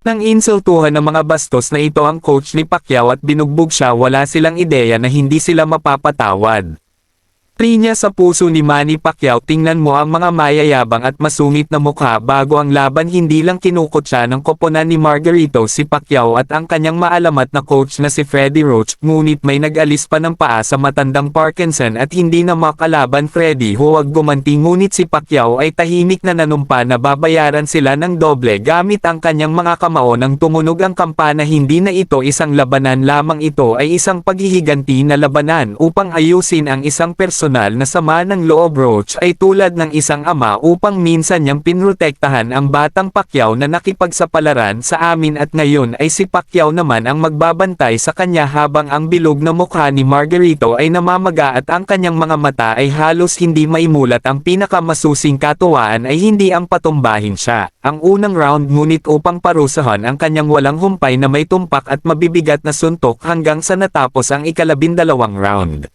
Nang insultuhan ng mga bastos na ito ang coach ni Pacquiao at binugbog siya, wala silang ideya na hindi sila mapapatawad. Rinya sa puso ni Manny Pacquiao. Tingnan mo ang mga mayayabang at masungit na mukha bago ang laban. Hindi lang kinukot siya ng koponan ni Margarito si Pacquiao at ang kanyang maalamat na coach na si Freddie Roach, ngunit may nag-alis pa ng paa sa matandang Parkinson at hindi na makalaban. Freddie, huwag gumanti, ngunit si Pacquiao ay tahimik na nanumpa na babayaran sila ng doble gamit ang kanyang mga kamao. Nang tumunog ang kampana, hindi na ito isang labanan lamang, ito ay isang paghihiganti na labanan upang ayusin ang isang personal na sama ng loob. Roach ay tulad ng isang ama upang minsan niyang pinrotektahan ang batang Pacquiao na nakipagsapalaran sa amin, at ngayon ay si Pacquiao naman ang magbabantay sa kanya habang ang bilog na mukha ni Margarito ay namamaga at ang kanyang mga mata ay halos hindi maimulat. Ang pinakamasusing katuwaan ay hindi ang patumbahin siya ang unang round, ngunit upang parusahan ang kanyang walang humpay na may tumpak at mabibigat na suntok hanggang sa natapos ang ika-12 round.